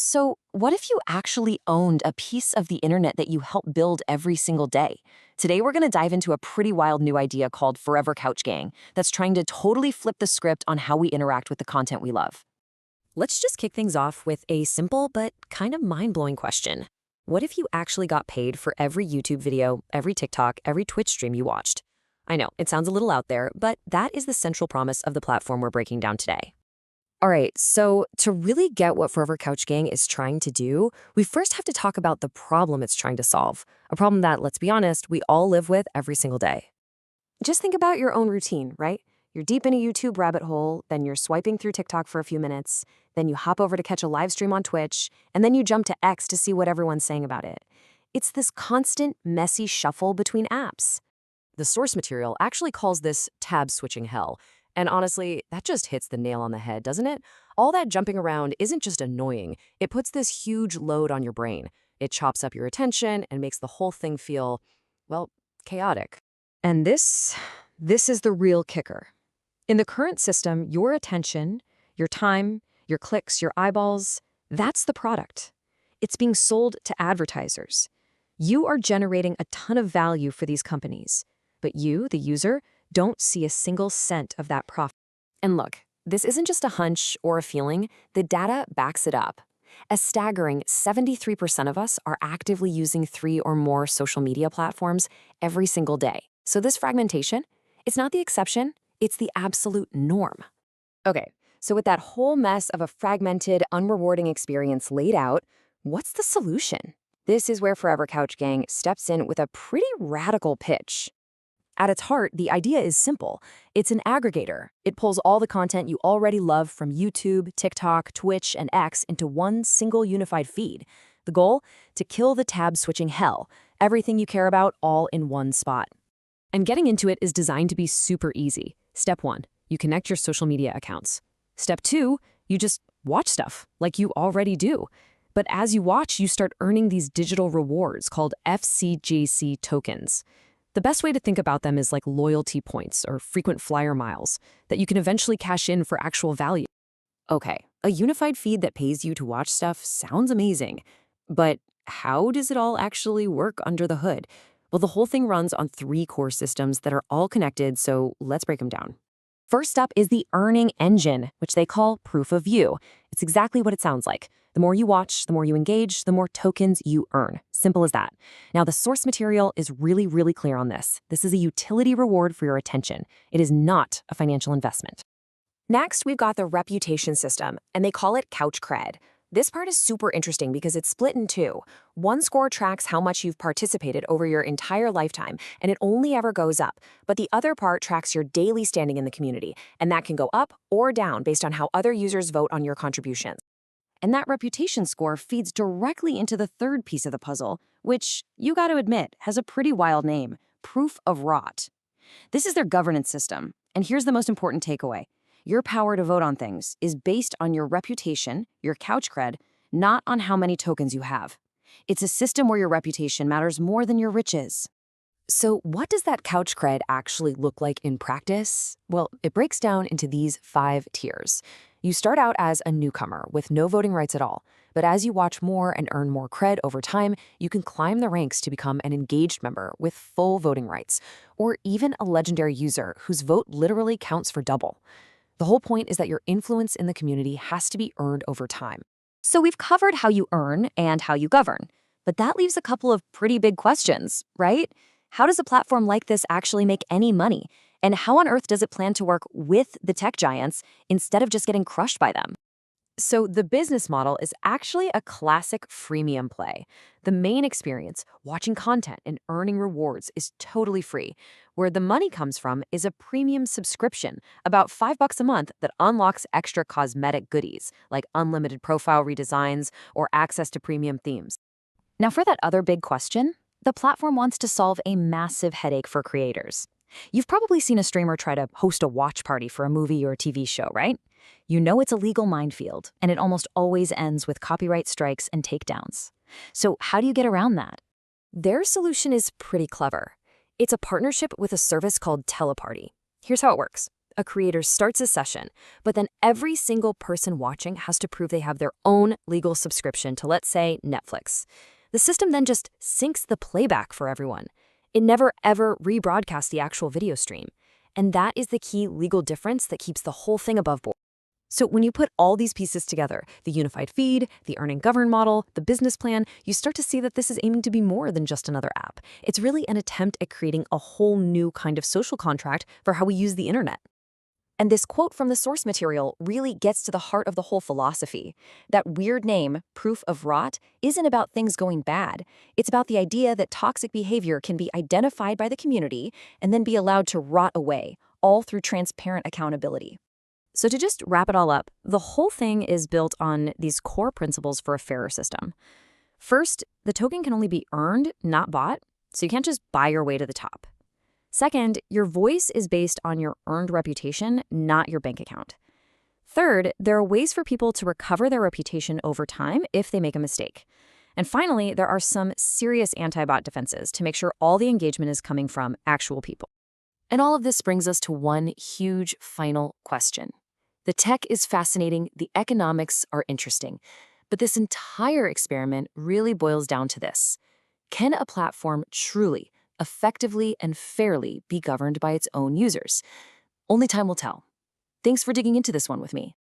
So, what if you actually owned a piece of the internet that you help build every single day? Today, we're going to dive into a pretty wild new idea called Forever Couch Gang that's trying to totally flip the script on how we interact with the content we love. Let's just kick things off with a simple but kind of mind blowing question. What if you actually got paid for every YouTube video, every TikTok, every Twitch stream you watched? I know, it sounds a little out there, but that is the central promise of the platform we're breaking down today. All right, so to really get what Forever Couch Gang is trying to do, we first have to talk about the problem it's trying to solve. A problem that, let's be honest, we all live with every single day. Just think about your own routine, right? You're deep in a YouTube rabbit hole, then you're swiping through TikTok for a few minutes, then you hop over to catch a live stream on Twitch, and then you jump to X to see what everyone's saying about it. It's this constant, messy shuffle between apps. The source material actually calls this tab switching hell. And honestly, that just hits the nail on the head, doesn't it? All that jumping around isn't just annoying. It puts this huge load on your brain. It chops up your attention and makes the whole thing feel, well, chaotic. And this is the real kicker. In the current system, your attention, your time, your clicks, your eyeballs, that's the product. It's being sold to advertisers. You are generating a ton of value for these companies, but you, the user, don't see a single cent of that profit. And look, this isn't just a hunch or a feeling. The data backs it up. A staggering 73% of us are actively using 3 or more social media platforms every single day. So this fragmentation, it's not the exception, it's the absolute norm. Okay, so with that whole mess of a fragmented, unrewarding experience laid out, what's the solution? This is where Forever Couch Gang steps in with a pretty radical pitch. At its heart, the idea is simple. It's an aggregator. It pulls all the content you already love from YouTube, TikTok, Twitch, and X into one single unified feed. The goal? To kill the tab-switching hell. Everything you care about all in one spot. And getting into it is designed to be super easy. Step 1, you connect your social media accounts. Step 2, you just watch stuff like you already do. But as you watch, you start earning these digital rewards called FCGC tokens. The best way to think about them is like loyalty points or frequent flyer miles that you can eventually cash in for actual value. Okay, a unified feed that pays you to watch stuff sounds amazing, but how does it all actually work under the hood? Well, the whole thing runs on 3 core systems that are all connected, so let's break them down. First up is the earning engine, which they call Proof of View. It's exactly what it sounds like. The more you watch, the more you engage, the more tokens you earn. Simple as that. Now, the source material is really, really clear on this. This is a utility reward for your attention. It is not a financial investment. Next, we've got the reputation system, and they call it Couch Cred. This part is super interesting because it's split in 2. One score tracks how much you've participated over your entire lifetime, and it only ever goes up. But the other part tracks your daily standing in the community, and that can go up or down based on how other users vote on your contributions. And that reputation score feeds directly into the third piece of the puzzle, which, you got to admit, has a pretty wild name, Proof of Rot. This is their governance system, and here's the most important takeaway. Your power to vote on things is based on your reputation, your couch cred, not on how many tokens you have. It's a system where your reputation matters more than your riches. So what does that couch cred actually look like in practice? Well, it breaks down into these 5 tiers. You start out as a newcomer with no voting rights at all, but as you watch more and earn more cred over time, you can climb the ranks to become an engaged member with full voting rights, or even a legendary user whose vote literally counts for double. The whole point is that your influence in the community has to be earned over time. So we've covered how you earn and how you govern, but that leaves a couple of pretty big questions, right? How does a platform like this actually make any money? And how on earth does it plan to work with the tech giants instead of just getting crushed by them? So the business model is actually a classic freemium play. The main experience, watching content and earning rewards, is totally free. Where the money comes from is a premium subscription, about $5 a month, that unlocks extra cosmetic goodies, like unlimited profile redesigns or access to premium themes. Now for that other big question, the platform wants to solve a massive headache for creators. You've probably seen a streamer try to host a watch party for a movie or a TV show, right? You know it's a legal minefield, and it almost always ends with copyright strikes and takedowns. So how do you get around that? Their solution is pretty clever. It's a partnership with a service called Teleparty. Here's how it works. A creator starts a session, but then every single person watching has to prove they have their own legal subscription to, let's say, Netflix. The system then just syncs the playback for everyone. It never ever rebroadcasts the actual video stream. And that is the key legal difference that keeps the whole thing above board. So when you put all these pieces together, the unified feed, the earn and govern model, the business plan, you start to see that this is aiming to be more than just another app. It's really an attempt at creating a whole new kind of social contract for how we use the internet. And this quote from the source material really gets to the heart of the whole philosophy. That weird name, proof of rot, isn't about things going bad. It's about the idea that toxic behavior can be identified by the community and then be allowed to rot away, all through transparent accountability. So to just wrap it all up, the whole thing is built on these core principles for a fairer system. First, the token can only be earned, not bought, so you can't just buy your way to the top. Second, your voice is based on your earned reputation, not your bank account. Third, there are ways for people to recover their reputation over time if they make a mistake. And finally, there are some serious anti-bot defenses to make sure all the engagement is coming from actual people. And all of this brings us to one huge final question. The tech is fascinating, the economics are interesting, but this entire experiment really boils down to this. Can a platform truly, effectively, and fairly be governed by its own users? Only time will tell. Thanks for digging into this one with me.